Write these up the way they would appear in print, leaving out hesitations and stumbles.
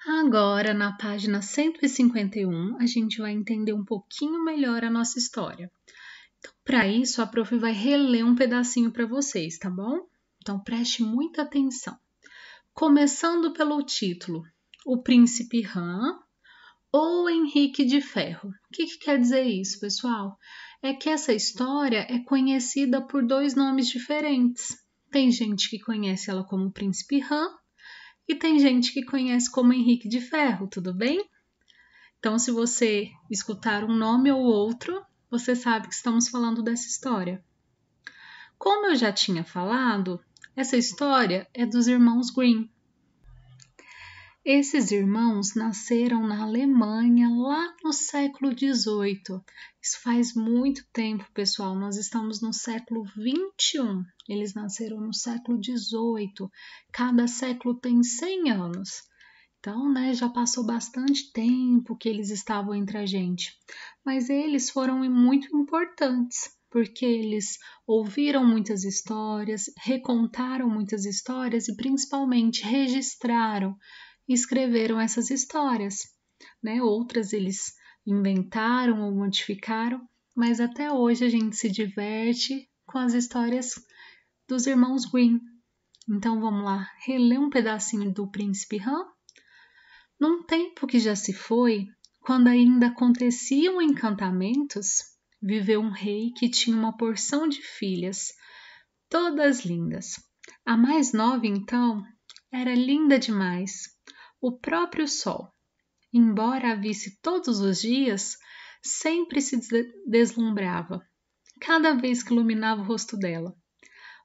Agora, na página 151, a gente vai entender um pouquinho melhor a nossa história. Então, para isso, a prof vai reler um pedacinho para vocês, tá bom? Então, preste muita atenção. Começando pelo título, O Príncipe Ram ou Henrique de Ferro. O que quer dizer isso, pessoal? É que essa história é conhecida por dois nomes diferentes. Tem gente que conhece ela como Príncipe Ram e tem gente que conhece como Henrique de Ferro, tudo bem? Então, se você escutar um nome ou outro, você sabe que estamos falando dessa história. Como eu já tinha falado, essa história é dos irmãos Grimm. Esses irmãos nasceram na Alemanha lá no século XVIII. Isso faz muito tempo, pessoal. Nós estamos no século XXI. Eles nasceram no século XVIII. Cada século tem 100 anos. Então, já passou bastante tempo que eles estavam entre a gente. Mas eles foram muito importantes, porque eles ouviram muitas histórias, recontaram muitas histórias e principalmente registraram e escreveram essas histórias. Outras eles inventaram ou modificaram, mas até hoje a gente se diverte com as histórias dos irmãos Grimm. Então vamos lá, reler um pedacinho do Príncipe Ram? Num tempo que já se foi, quando ainda aconteciam encantamentos, viveu um rei que tinha uma porção de filhas, todas lindas. A mais nova, então, era linda demais, o próprio sol. Embora a visse todos os dias, sempre se deslumbrava, cada vez que iluminava o rosto dela.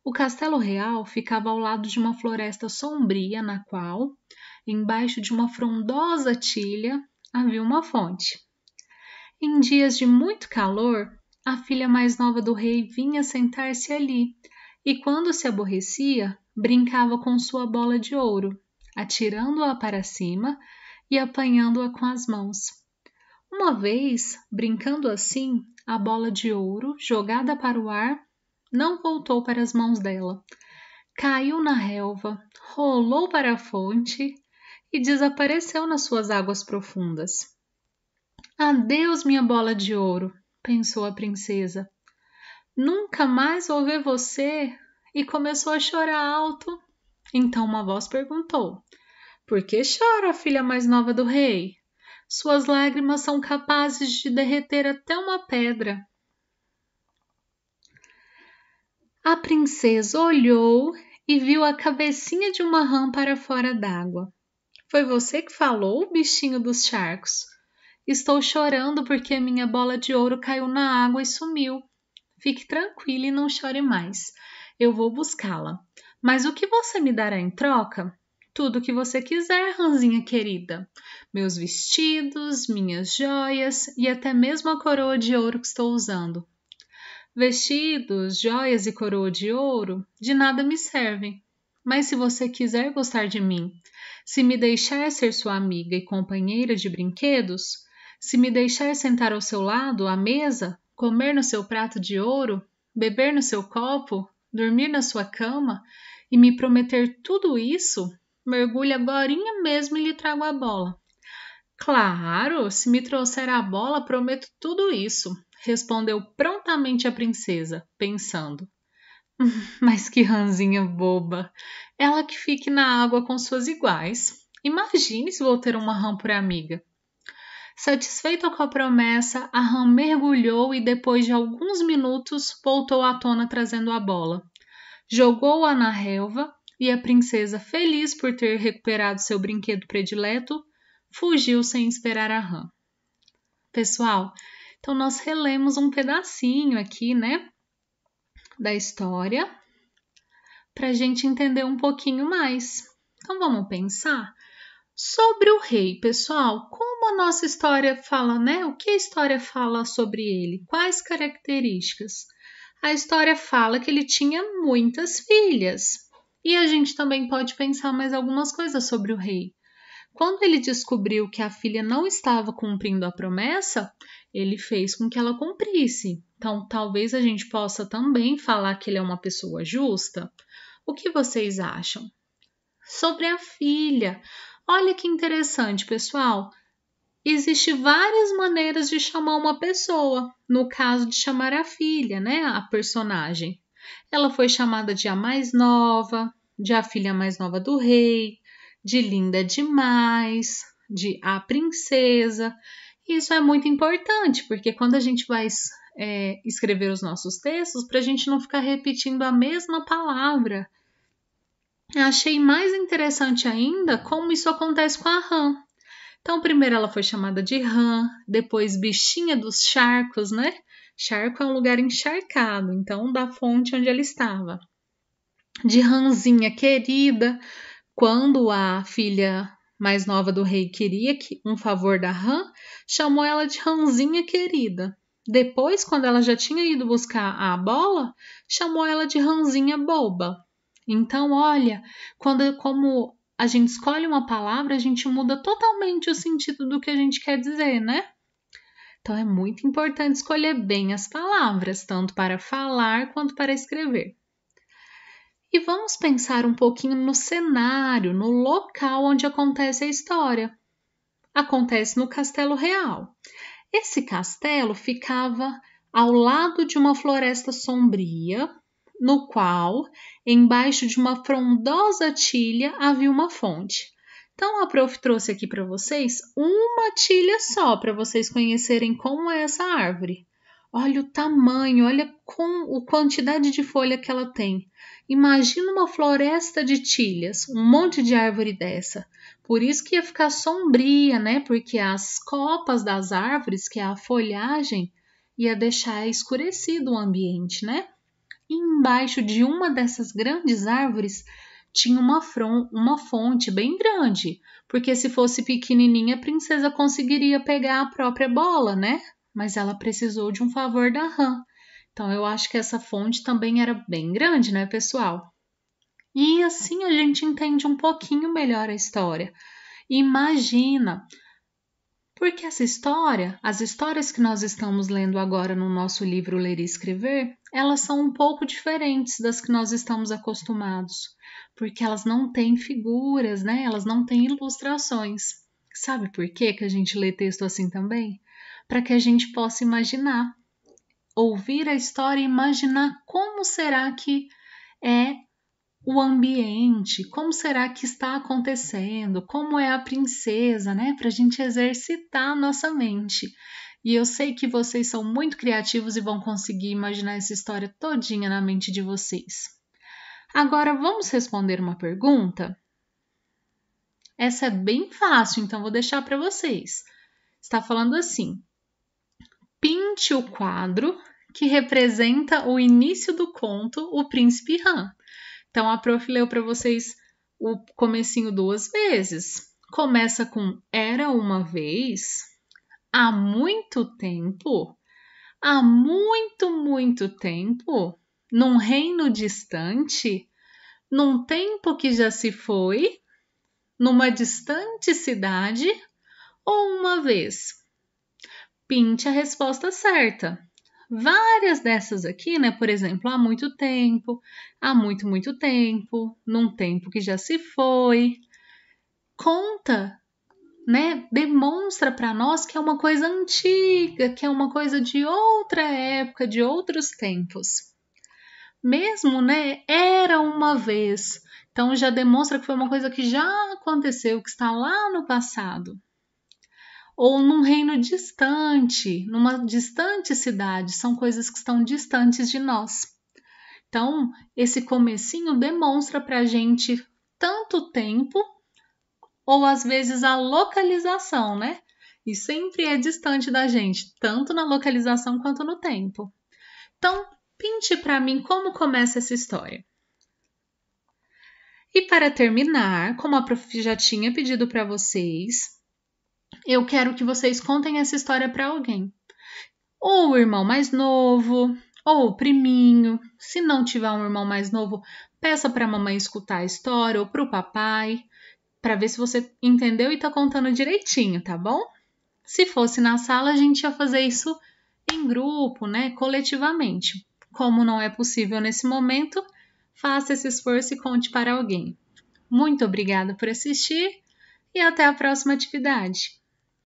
O castelo real ficava ao lado de uma floresta sombria, na qual, embaixo de uma frondosa tilha, havia uma fonte. Em dias de muito calor, a filha mais nova do rei vinha sentar-se ali, e quando se aborrecia, brincava com sua bola de ouro, atirando-a para cima e apanhando-a com as mãos. Uma vez, brincando assim, a bola de ouro, jogada para o ar, não voltou para as mãos dela. Caiu na relva, rolou para a fonte e desapareceu nas suas águas profundas. Adeus, minha bola de ouro, pensou a princesa. Nunca mais vou ver você, e começou a chorar alto. Então uma voz perguntou: Por que chora, filha mais nova do rei? Suas lágrimas são capazes de derreter até uma pedra. A princesa olhou e viu a cabecinha de uma rã para fora d'água. Foi você que falou, bichinho dos charcos? Estou chorando porque minha bola de ouro caiu na água e sumiu. Fique tranquila e não chore mais. Eu vou buscá-la. Mas o que você me dará em troca? Tudo o que você quiser, rãzinha querida. Meus vestidos, minhas joias e até mesmo a coroa de ouro que estou usando. Vestidos, joias e coroa de ouro de nada me servem. Mas se você quiser gostar de mim, se me deixar ser sua amiga e companheira de brinquedos, se me deixar sentar ao seu lado à mesa, comer no seu prato de ouro, beber no seu copo, dormir na sua cama e me prometer tudo isso, mergulhe agorinha mesmo e lhe trago a bola. Claro, se me trouxer a bola, prometo tudo isso, respondeu prontamente a princesa, pensando. Mas que rãzinha boba! Ela que fique na água com suas iguais. Imagine se vou ter uma rã por amiga. Satisfeita com a promessa, a rã mergulhou e depois de alguns minutos voltou à tona trazendo a bola. Jogou-a na relva e a princesa, feliz por ter recuperado seu brinquedo predileto, fugiu sem esperar a rã. Pessoal, então nós relemos um pedacinho aqui, da história para a gente entender um pouquinho mais. Então vamos pensar sobre o rei, pessoal. Como a nossa história fala, O que a história fala sobre ele? Quais características? A história fala que ele tinha muitas filhas. E a gente também pode pensar mais algumas coisas sobre o rei. Quando ele descobriu que a filha não estava cumprindo a promessa, ele fez com que ela cumprisse. Então, talvez a gente possa também falar que ele é uma pessoa justa. O que vocês acham? Sobre a filha. Olha que interessante, pessoal. Existem várias maneiras de chamar uma pessoa. No caso de chamar a filha, né? A personagem. Ela foi chamada de a mais nova, de a filha mais nova do rei, de linda demais, de a princesa. Isso é muito importante, porque quando a gente vai escrever os nossos textos, para a gente não ficar repetindo a mesma palavra. Achei mais interessante ainda como isso acontece com a rã. Então, primeiro ela foi chamada de rã, depois bichinha dos charcos, né? Charco é um lugar encharcado, então da fonte onde ela estava. De rãzinha querida, quando a filha mais nova do rei queria um favor da rã, chamou ela de rãzinha querida. Depois, quando ela já tinha ido buscar a bola, chamou ela de rãzinha boba. Então, olha, como a gente escolhe uma palavra, a gente muda totalmente o sentido do que a gente quer dizer, né? Então, é muito importante escolher bem as palavras, tanto para falar quanto para escrever. E vamos pensar um pouquinho no cenário, no local onde acontece a história. Acontece no Castelo Real. Esse castelo ficava ao lado de uma floresta sombria, no qual, embaixo de uma frondosa tilha, havia uma fonte. Então, a prof trouxe aqui para vocês uma tilha só, para vocês conhecerem como é essa árvore. Olha o tamanho, olha a quantidade de folha que ela tem. Imagina uma floresta de tilhas, um monte de árvore dessa. Por isso que ia ficar sombria, né? Porque as copas das árvores, que é a folhagem, ia deixar escurecido o ambiente, né? E embaixo de uma dessas grandes árvores tinha uma fonte bem grande, porque se fosse pequenininha, a princesa conseguiria pegar a própria bola, né? Mas ela precisou de um favor da rã. Então, eu acho que essa fonte também era bem grande, né, pessoal? E assim a gente entende um pouquinho melhor a história. Imagina, porque essa história, as histórias que nós estamos lendo agora no nosso livro Ler e Escrever, elas são um pouco diferentes das que nós estamos acostumados, porque elas não têm figuras, né? Elas não têm ilustrações. Sabe por quê que a gente lê texto assim também? Para que a gente possa imaginar, ouvir a história e imaginar como será que é o ambiente, como será que está acontecendo, como é a princesa, né? Para a gente exercitar a nossa mente. E eu sei que vocês são muito criativos e vão conseguir imaginar essa história todinha na mente de vocês. Agora vamos responder uma pergunta? Essa é bem fácil, então vou deixar para vocês. Está falando assim: pinte o quadro que representa o início do conto O Príncipe Rã. Então, a prof leu para vocês o comecinho 2 vezes. Começa com era uma vez, há muito tempo, há muito, muito tempo, num reino distante, num tempo que já se foi, numa distante cidade ou uma vez. Pinte a resposta certa. Várias dessas aqui, né? Por exemplo, há muito tempo, há muito, muito tempo, num tempo que já se foi. Conta, né? Demonstra para nós que é uma coisa antiga, que é uma coisa de outra época, de outros tempos. Mesmo, né? Era uma vez. Então já demonstra que foi uma coisa que já aconteceu, que está lá no passado. Ou num reino distante, numa distante cidade, são coisas que estão distantes de nós. Então, esse comecinho demonstra para a gente tanto tempo, ou às vezes a localização, né? E sempre é distante da gente, tanto na localização quanto no tempo. Então, pinte para mim como começa essa história. E para terminar, como a prof já tinha pedido para vocês, eu quero que vocês contem essa história para alguém. Ou o irmão mais novo, ou o priminho. Se não tiver um irmão mais novo, peça para a mamãe escutar a história ou para o papai, para ver se você entendeu e está contando direitinho, tá bom? Se fosse na sala, a gente ia fazer isso em grupo, né, coletivamente. Como não é possível nesse momento, faça esse esforço e conte para alguém. Muito obrigada por assistir e até a próxima atividade!